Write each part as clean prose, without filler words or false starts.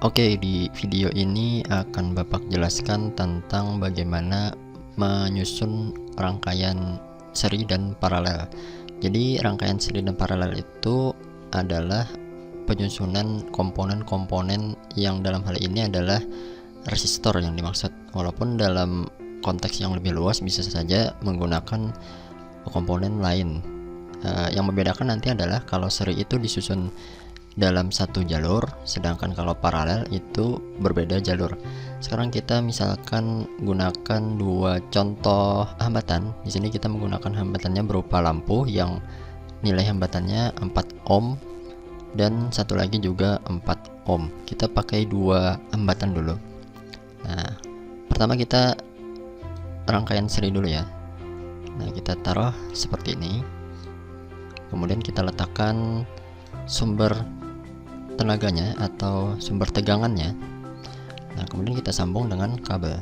Oke, di video ini akan Bapak jelaskan tentang bagaimana menyusun rangkaian seri dan paralel. Jadi rangkaian seri dan paralel itu adalah penyusunan komponen-komponen yang dalam hal ini adalah resistor yang dimaksud. Walaupun dalam konteks yang lebih luas bisa saja menggunakan komponen lain. Yang membedakan nanti adalah kalau seri itu disusun dalam satu jalur, sedangkan kalau paralel itu berbeda jalur. Sekarang kita misalkan gunakan dua contoh hambatan. Di sini kita menggunakan hambatannya berupa lampu yang nilai hambatannya 4 ohm dan satu lagi juga 4 ohm. Kita pakai dua hambatan dulu. Nah, pertama kita rangkaian seri dulu ya. Nah, kita taruh seperti ini. Kemudian kita letakkan sumber tenaganya atau sumber tegangannya. Nah, kemudian kita sambung dengan kabel.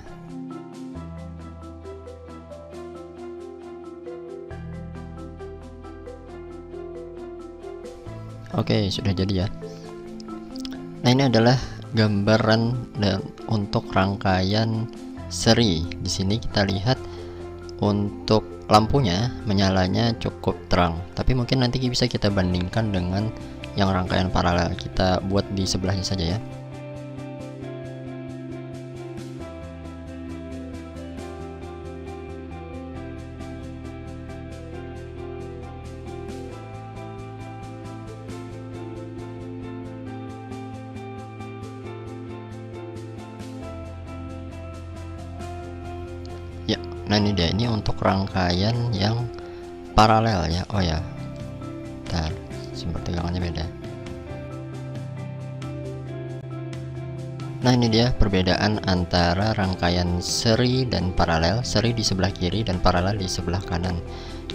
Oke, sudah jadi ya. Nah, ini adalah gambaran untuk rangkaian seri. Di sini kita lihat untuk lampunya menyalanya cukup terang, tapi mungkin nanti bisa kita bandingkan dengan yang rangkaian paralel. Kita buat di sebelahnya saja ya. Ya, nah ini dia, ini untuk rangkaian yang paralel ya. Oh ya, bentar, sumber tegangannya beda. Nah, ini dia perbedaan antara rangkaian seri dan paralel. Seri di sebelah kiri dan paralel di sebelah kanan.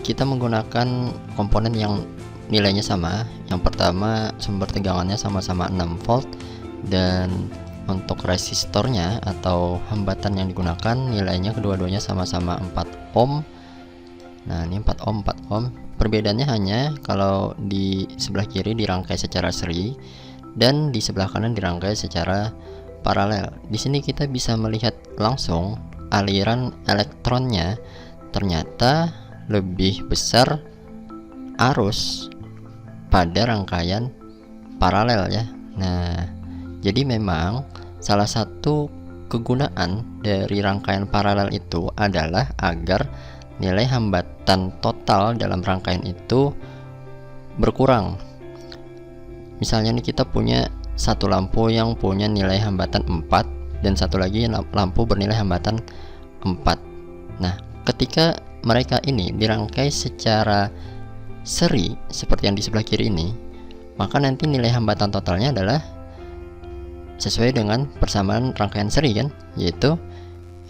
Kita menggunakan komponen yang nilainya sama. Yang pertama, sumber tegangannya sama-sama 6 volt, dan untuk resistornya atau hambatan yang digunakan nilainya kedua-duanya sama-sama 4 ohm. Nah, ini 4 ohm, 4 ohm. Perbedaannya hanya kalau di sebelah kiri dirangkai secara seri dan di sebelah kanan dirangkai secara paralel. Di sini kita bisa melihat langsung aliran elektronnya ternyata lebih besar arus pada rangkaian paralel ya. Nah, jadi memang salah satu kegunaan dari rangkaian paralel itu adalah agar nilai hambatan total dalam rangkaian itu berkurang. Misalnya nih, kita punya satu lampu yang punya nilai hambatan 4 dan satu lagi lampu bernilai hambatan 4. Nah, ketika mereka ini dirangkai secara seri seperti yang di sebelah kiri ini, maka nanti nilai hambatan totalnya adalah sesuai dengan persamaan rangkaian seri kan, yaitu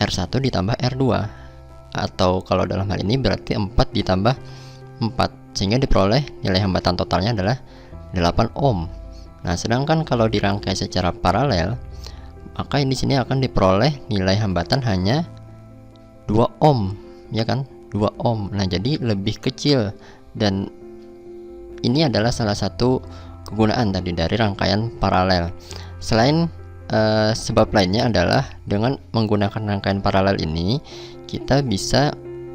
R1 ditambah R2, atau kalau dalam hal ini berarti 4 ditambah 4, sehingga diperoleh nilai hambatan totalnya adalah 8 ohm. Nah, sedangkan kalau dirangkai secara paralel, maka di sini akan diperoleh nilai hambatan hanya 2 ohm, ya kan? 2 ohm. Nah, jadi lebih kecil, dan ini adalah salah satu kegunaan tadi dari rangkaian paralel. Selain sebab lainnya adalah dengan menggunakan rangkaian paralel ini kita bisa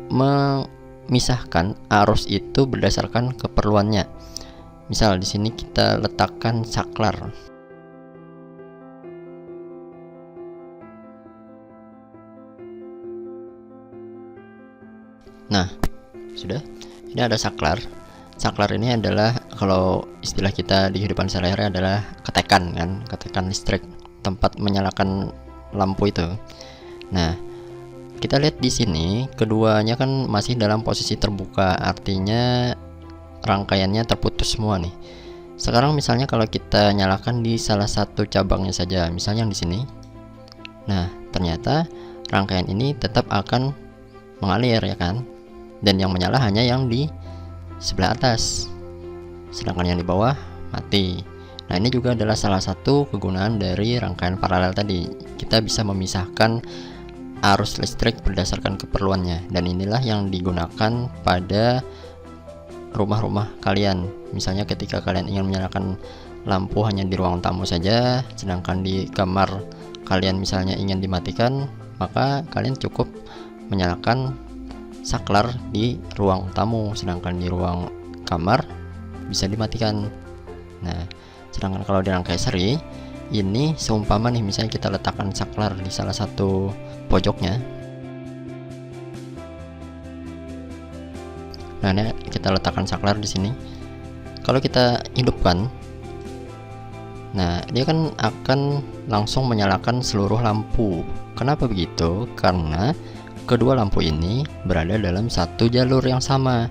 memisahkan arus itu berdasarkan keperluannya. Misal di sini kita letakkan saklar. Nah, sudah. Ini ada saklar. Saklar ini adalah, kalau istilah kita di kehidupan sehari-hari, adalah ketekan kan, ketekan listrik, tempat menyalakan lampu itu. Nah, kita lihat di sini keduanya kan masih dalam posisi terbuka, artinya rangkaiannya terputus semua nih. Sekarang misalnya kalau kita nyalakan di salah satu cabangnya saja, misalnya yang di sini. Nah, ternyata rangkaian ini tetap akan mengalir ya kan. Dan yang menyala hanya yang di sebelah atas, sedangkan yang di bawah mati. Nah, ini juga adalah salah satu kegunaan dari rangkaian paralel tadi. Kita bisa memisahkan arus listrik berdasarkan keperluannya, dan inilah yang digunakan pada rumah-rumah kalian. Misalnya ketika kalian ingin menyalakan lampu hanya di ruang tamu saja, sedangkan di kamar kalian misalnya ingin dimatikan, maka kalian cukup menyalakan saklar di ruang tamu, sedangkan di ruang kamar bisa dimatikan. Nah, sedangkan kalau di rangkai seri ini seumpama nih, misalnya kita letakkan saklar di salah satu pojoknya. Nah, ini kita letakkan saklar di sini. Kalau kita hidupkan, nah dia kan akan langsung menyalakan seluruh lampu. Kenapa begitu? Karena kedua lampu ini berada dalam satu jalur yang sama.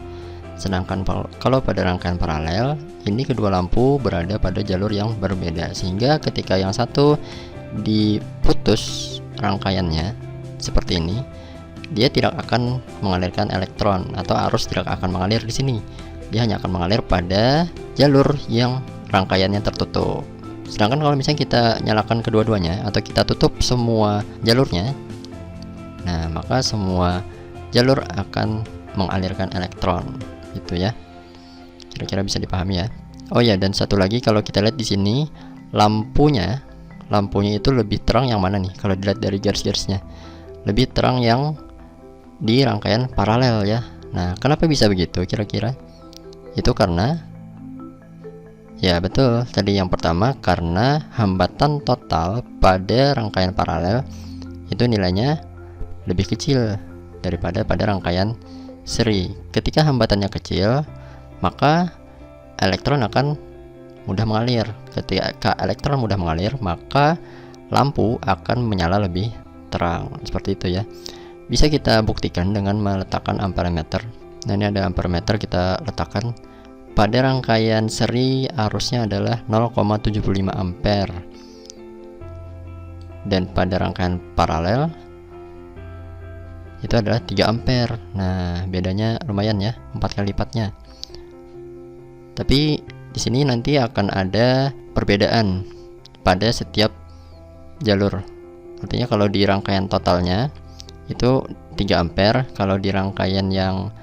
Sedangkan kalau pada rangkaian paralel, ini kedua lampu berada pada jalur yang berbeda, sehingga ketika yang satu diputus rangkaiannya seperti ini, dia tidak akan mengalirkan elektron atau arus tidak akan mengalir di sini. Dia hanya akan mengalir pada jalur yang rangkaiannya tertutup. Sedangkan kalau misalnya kita nyalakan kedua-duanya atau kita tutup semua jalurnya, nah maka semua jalur akan mengalirkan elektron, gitu ya. Kira-kira bisa dipahami ya. Oh ya, dan satu lagi, kalau kita lihat di sini lampunya itu lebih terang yang mana nih? Kalau dilihat dari garis-garisnya, lebih terang yang di rangkaian paralel ya. Nah, kenapa bisa begitu kira-kira? Itu karena, ya betul, tadi yang pertama karena hambatan total pada rangkaian paralel itu nilainya lebih kecil daripada pada rangkaian seri. Ketika hambatannya kecil, maka elektron akan mudah mengalir. Ketika elektron mudah mengalir, maka lampu akan menyala lebih terang. Seperti itu ya. Bisa kita buktikan dengan meletakkan amperemeter. Nah, ini ada amperemeter, kita letakkan. Pada rangkaian seri arusnya adalah 0,75 ampere. Dan pada rangkaian paralel itu adalah 3 ampere. Nah, bedanya lumayan ya, 4 kali lipatnya. Tapi di sini nanti akan ada perbedaan pada setiap jalur. Artinya kalau di rangkaian totalnya itu 3 ampere, kalau di rangkaian yang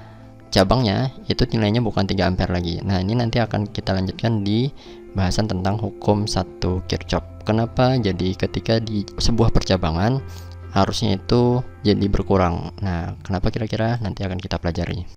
cabangnya itu nilainya bukan 3 ampere lagi. Nah, ini nanti akan kita lanjutkan di bahasan tentang hukum 1 Kirchhoff. Kenapa jadi ketika di sebuah percabangan arusnya itu jadi berkurang. Nah, kenapa kira-kira nanti akan kita pelajari.